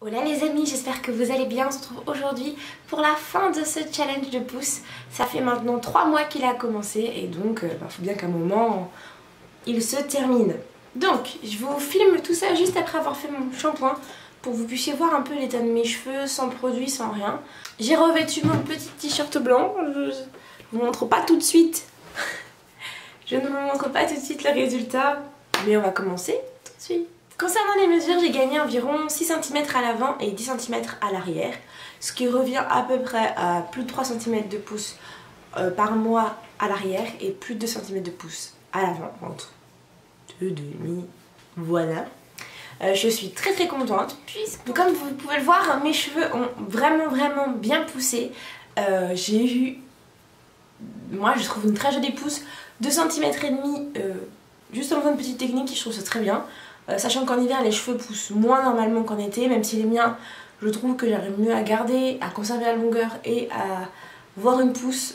Hola les amis, j'espère que vous allez bien. On se retrouve aujourd'hui pour la fin de ce challenge de pouces. Ça fait maintenant 3 mois qu'il a commencé et donc faut bien qu'à un moment il se termine. Donc je vous filme tout ça juste après avoir fait mon shampoing pour que vous puissiez voir un peu l'état de mes cheveux sans produit, sans rien. J'ai revêtu mon petit t-shirt blanc. Je ne vous montre pas tout de suite. Je ne vous montre pas tout de suite le résultat, mais on va commencer tout de suite. Concernant les mesures, j'ai gagné environ 6 cm à l'avant et 10 cm à l'arrière, ce qui revient à peu près à plus de 3 cm de pouce par mois à l'arrière et plus de 2 cm de pouce à l'avant, entre 2,5, voilà. Je suis très contente puisque, comme vous pouvez le voir, mes cheveux ont vraiment bien poussé. J'ai eu, moi je trouve une très jolie pousse, 2 cm et demi, juste en faisant une petite technique, je trouve ça très bien. Sachant qu'en hiver les cheveux poussent moins normalement qu'en été, même si les miens je trouve que j'arrive mieux à garder, à conserver la longueur et à voir une pousse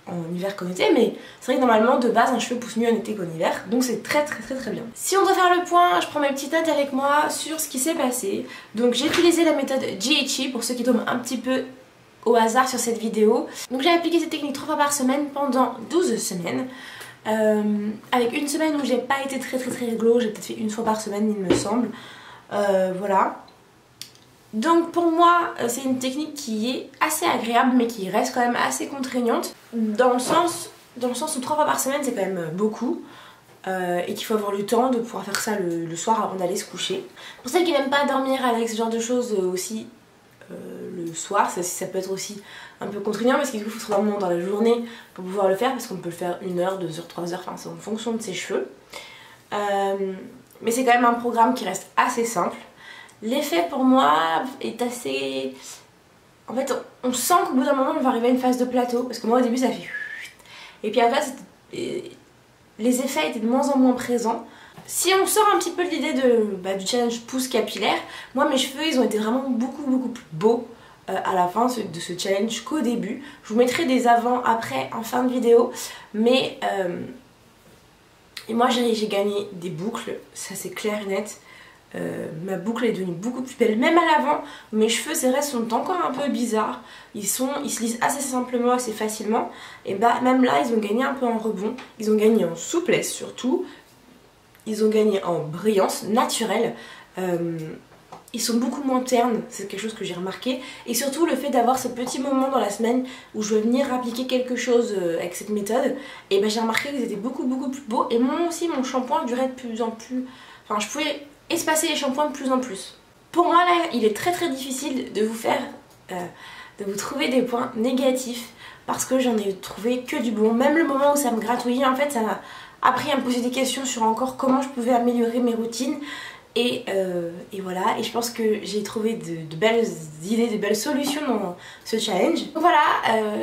en hiver qu'en été, mais c'est vrai que normalement de base un cheveu pousse mieux en été qu'en hiver, donc c'est très bien. Si on doit faire le point, je prends mes petites notes avec moi sur ce qui s'est passé. Donc j'ai utilisé la méthode GHI pour ceux qui tombent un petit peu au hasard sur cette vidéo. Donc j'ai appliqué cette technique 3 fois par semaine pendant 12 semaines. Avec une semaine où j'ai pas été très réglo, j'ai peut-être fait une fois par semaine il me semble, voilà. Donc pour moi c'est une technique qui est assez agréable mais qui reste quand même assez contraignante dans le sens où 3 fois par semaine c'est quand même beaucoup et qu'il faut avoir le temps de pouvoir faire ça le soir avant d'aller se coucher. Pour celles qui n'aiment pas dormir avec ce genre de choses aussi le soir, ça peut être aussi un peu contraignant parce qu'il faut se vraiment dans la journée pour pouvoir le faire, parce qu'on peut le faire 1 heure, 2 heures, 3 heures, enfin c'est en fonction de ses cheveux. Mais c'est quand même un programme qui reste assez simple. L'effet pour moi est assez... En fait on sent qu'au bout d'un moment on va arriver à une phase de plateau, parce que moi au début ça fait... Et puis après les effets étaient de moins en moins présents. Si on sort un petit peu de l'idée du challenge pouce capillaire, moi mes cheveux ils ont été vraiment beaucoup plus beaux à la fin de ce challenge qu'au début. Je vous mettrai des avant après en fin de vidéo, mais et moi j'ai gagné des boucles, ça c'est clair et net. Ma boucle est devenue beaucoup plus belle, même à l'avant. Mes cheveux c'est vrai sont encore un peu bizarres, ils se lisent assez simplement, assez facilement, et même là ils ont gagné un peu en rebond, ils ont gagné en souplesse surtout. Ils ont gagné en brillance naturelle, ils sont beaucoup moins ternes, c'est quelque chose que j'ai remarqué. Et surtout le fait d'avoir ce petit moment dans la semaine où je vais venir appliquer quelque chose avec cette méthode, et j'ai remarqué qu'ils étaient beaucoup plus beaux. Et moi aussi mon shampoing durait de plus en plus, enfin je pouvais espacer les shampoings de plus en plus. Pour moi là il est très difficile de vous faire, de vous trouver des points négatifs, parce que j'en ai trouvé que du bon. Même le moment où ça me gratouillait, en fait ça m'a appris à me poser des questions sur encore comment je pouvais améliorer mes routines, et voilà, et je pense que j'ai trouvé de belles idées, de belles solutions dans ce challenge. Donc voilà,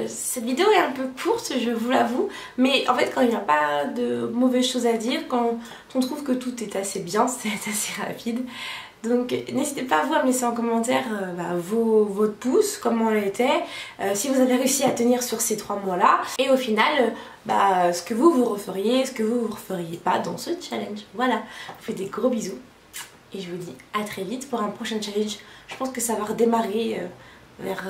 cette vidéo est un peu courte, je vous l'avoue, mais en fait quand il n'y a pas de mauvaises choses à dire, quand on trouve que tout est assez bien, c'est assez rapide. Donc n'hésitez pas vous à me laisser en commentaire votre pouce, comment elle était, si vous avez réussi à tenir sur ces 3 mois là, et au final ce que vous referiez, ce que vous referiez pas dans ce challenge. Voilà, je vous fais des gros bisous et je vous dis à très vite pour un prochain challenge. Je pense que ça va redémarrer vers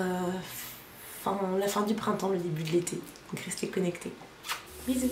la fin du printemps, le début de l'été, donc restez connectés. Bisous.